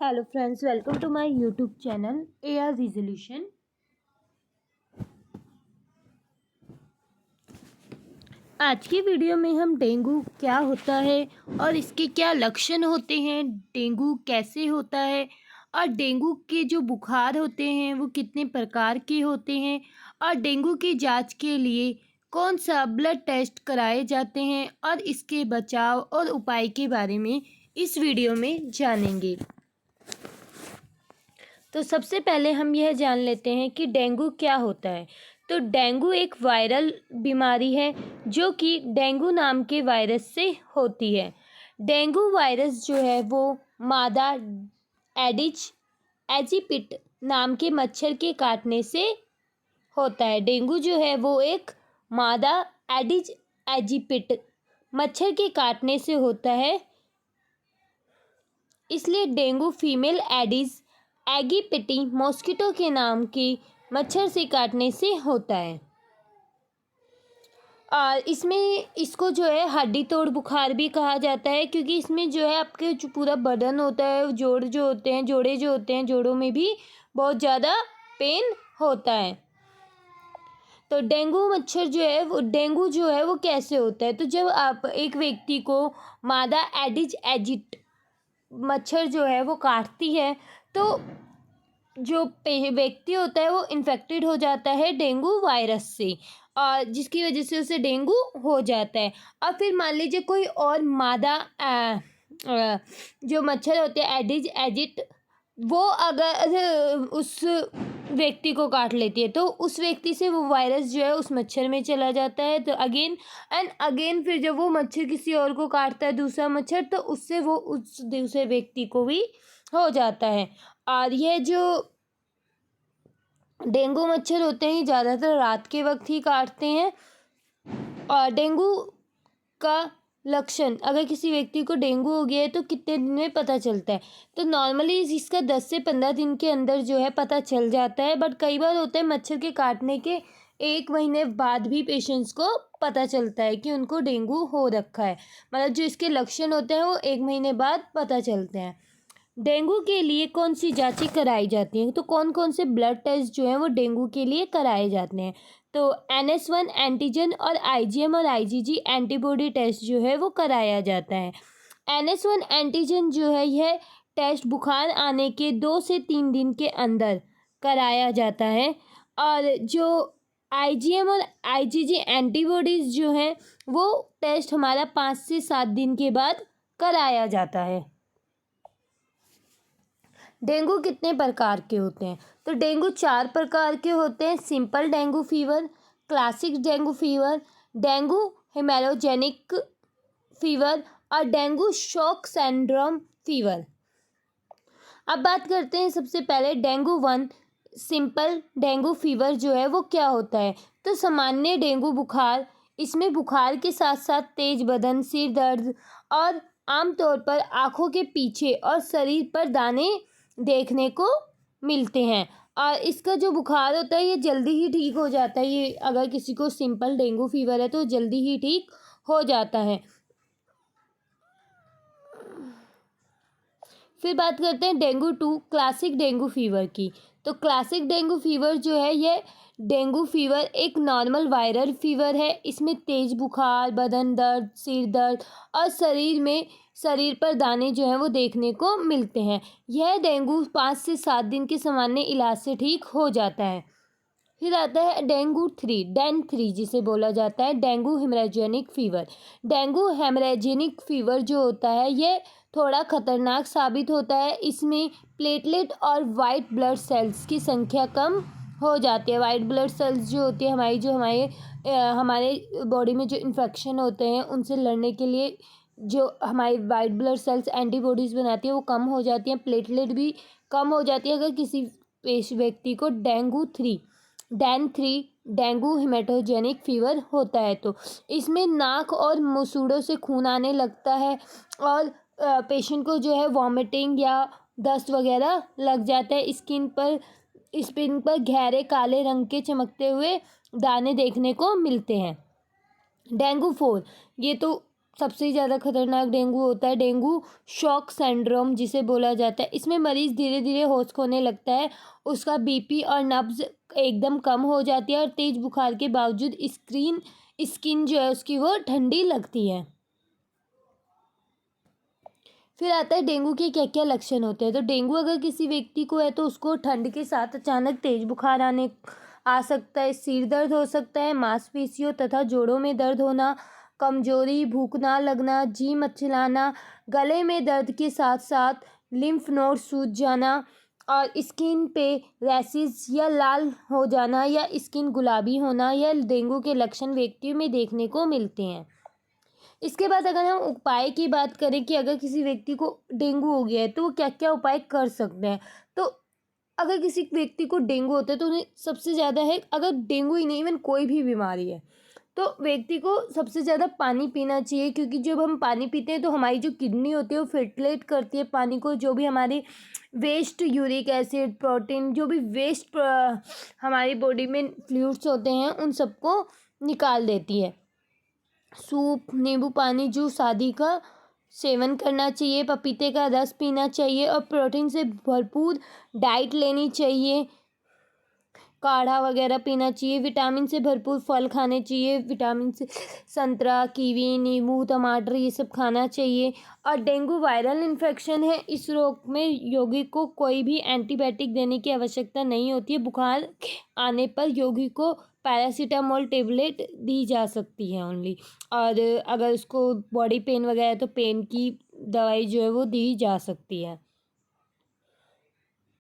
Hello friends, welcome to my YouTube channel AR resolution. आज की video में हम डेंगू क्या होता है और इसके क्या लक्षण होते हैं, डेंगू कैसे होता है और डेंगू के जो बुखार होते हैं वो कितने प्रकार के होते हैं और डेंगू की जांच के लिए कौन सा ब्लड टेस्ट कराए जाते हैं और इसके बचाव और उपाय के बारे में इस वीडियो में जानेंगे। तो सबसे पहले हम यह जान लेते हैं कि डेंगू क्या होता है। तो डेंगू एक वायरल बीमारी है जो कि डेंगू नाम के वायरस से होती है। डेंगू वायरस जो है वो मादा एडिज एजिप्ट नाम के मच्छर के काटने से होता है। डेंगू जो है वो एक मादा एडिज एजिप्ट मच्छर के काटने से होता है, इसलिए डेंगू फीमेल एडिस एगिप्टी मॉस्किटो के नाम के मच्छर से काटने से होता है। और इसमें इसको जो है हड्डी तोड़ बुखार भी कहा जाता है, क्योंकि इसमें जो है आपके जो पूरा बदन होता है, जोड़े जो होते हैं जोड़ों में भी बहुत ज़्यादा पेन होता है। तो डेंगू जो है वो कैसे होता है। तो जब आप एक व्यक्ति को मादा एडिज एजिप्ट मच्छर जो है वो काटती है तो जो व्यक्ति होता है वो इन्फेक्टेड हो जाता है डेंगू वायरस से, और जिसकी वजह से उसे डेंगू हो जाता है। और फिर मान लीजिए कोई और मादा जो मच्छर होते हैं एडिज एजिप्ट, वो अगर उस व्यक्ति को काट लेती है तो उस व्यक्ति से वो वायरस जो है उस मच्छर में चला जाता है। तो अगेन एंड अगेन फिर जब वो मच्छर किसी और को काटता है, दूसरा मच्छर, तो उससे वो उस दूसरे व्यक्ति को भी हो जाता है। और यह जो डेंगू मच्छर होते हैं ज़्यादातर रात के वक्त ही काटते हैं। और डेंगू का लक्षण, अगर किसी व्यक्ति को डेंगू हो गया है तो कितने दिन में पता चलता है। तो नॉर्मली इसका 10 से 15 दिन के अंदर जो है पता चल जाता है, बट कई बार होता है मच्छर के काटने के 1 महीने बाद भी पेशेंट्स को पता चलता है कि उनको डेंगू हो रखा है। मतलब जो इसके लक्षण होते हैं वो 1 महीने बाद पता चलते हैं। डेंगू के लिए कौन सी जांचें कराई जाती हैं, तो कौन कौन से ब्लड टेस्ट जो हैं वो डेंगू के लिए कराए जाते हैं। तो NS1 एंटीजन और IgM और IgG एंटीबॉडी टेस्ट जो है वो कराया जाता है। NS1 एंटीजन जो है यह टेस्ट बुखार आने के 2 से 3 दिन के अंदर कराया जाता है, और जो IgM और IgG एंटीबॉडीज़ जो हैं वो टेस्ट हमारा 5 से 7 दिन के बाद कराया जाता है। डेंगू कितने प्रकार के होते हैं, तो डेंगू 4 प्रकार के होते हैं। Simple dengue fever, classic dengue fever, dengue haemorrhagic fever और डेंगू शॉक सिंड्रोम फीवर। अब बात करते हैं सबसे पहले डेंगू 1 सिंपल डेंगू फीवर जो है वो क्या होता है। तो सामान्य डेंगू बुखार, इसमें बुखार के साथ साथ तेज बदन, सिर दर्द और आमतौर पर आँखों के पीछे और शरीर पर दाने देखने को मिलते हैं। और इसका जो बुखार होता है ये जल्दी ही ठीक हो जाता है। ये अगर किसी को सिंपल डेंगू फीवर है तो जल्दी ही ठीक हो जाता है। फिर बात करते हैं डेंगू 2 क्लासिक डेंगू फीवर की। तो क्लासिक डेंगू फीवर जो है ये डेंगू फीवर एक नॉर्मल वायरल फीवर है। इसमें तेज बुखार, बदन दर्द, सिर दर्द और शरीर पर दाने जो हैं वो देखने को मिलते हैं। यह डेंगू 5 से 7 दिन के सामान्य इलाज से ठीक हो जाता है। फिर आता है डेंगू 3 डेन 3 जिसे बोला जाता है dengue haemorrhagic fever. Dengue haemorrhagic fever जो होता है ये थोड़ा खतरनाक साबित होता है। इसमें प्लेटलेट और वाइट ब्लड सेल्स की संख्या कम हो जाती है। वाइट ब्लड सेल्स जो होती है हमारे बॉडी में जो इन्फेक्शन होते हैं उनसे लड़ने के लिए जो हमारी वाइट ब्लड सेल्स एंटीबॉडीज़ बनाती है वो कम हो जाती हैं। प्लेटलेट भी कम हो जाती है अगर किसी व्यक्ति को डेन 3 डेंगू हेमेटोजेनिक फीवर होता है। तो इसमें नाक और मुसूड़ों से खून आने लगता है और पेशेंट को जो है वॉमिटिंग या दस्त वगैरह लग जाता है। स्किन पर गहरे काले रंग के चमकते हुए दाने देखने को मिलते हैं। डेंगू 4 ये तो सबसे ज़्यादा खतरनाक डेंगू होता है डेंगू शॉक सिंड्रोम जिसे बोला जाता है। इसमें मरीज़ धीरे धीरे होश खोने लगता है, उसका बीपी और नब्ज़ एकदम कम हो जाती है और तेज़ बुखार के बावजूद स्किन जो है उसकी वो ठंडी लगती है। फिर आता है डेंगू के क्या क्या लक्षण होते हैं। तो डेंगू अगर किसी व्यक्ति को है तो उसको ठंड के साथ अचानक तेज बुखार आ सकता है, सिर दर्द हो सकता है, मांसपेशियों तथा जोड़ों में दर्द होना, कमजोरी, भूख ना लगना, जी मचलाना, गले में दर्द के साथ साथ लिम्फ नोड सूज जाना और स्किन पे रैशेज या लाल हो जाना या स्किन गुलाबी होना, यह डेंगू के लक्षण व्यक्तियों में देखने को मिलते हैं। इसके बाद अगर हम उपाय की बात करें कि अगर किसी व्यक्ति को डेंगू हो गया है तो वो क्या क्या उपाय कर सकते हैं। तो अगर किसी व्यक्ति को डेंगू होता है तो उन्हें सबसे ज़्यादा है, अगर डेंगू ही नहीं इवन कोई भी बीमारी है तो व्यक्ति को सबसे ज़्यादा पानी पीना चाहिए, क्योंकि जब हम पानी पीते हैं तो हमारी जो किडनी होती है वो फिल्ट्रेट करती है पानी को, जो भी हमारे वेस्ट यूरिक एसिड, प्रोटीन, जो भी वेस्ट हमारी बॉडी में फ्लूइड्स होते हैं उन सबको निकाल देती है। सूप, नींबू पानी, जूस आदि का सेवन करना चाहिए, पपीते का रस पीना चाहिए और प्रोटीन से भरपूर डाइट लेनी चाहिए, काढ़ा वगैरह पीना चाहिए, विटामिन से भरपूर फल खाने चाहिए, विटामिन से संतरा, कीवी, नींबू, टमाटर ये सब खाना चाहिए। और डेंगू वायरल इन्फेक्शन है, इस रोग में रोगी को कोई भी एंटीबायोटिक देने की आवश्यकता नहीं होती है। बुखार आने पर रोगी को पैरासीटामोल टेबलेट दी जा सकती है ओनली, और अगर उसको बॉडी पेन वगैरह तो पेन की दवाई जो है वो दी जा सकती है।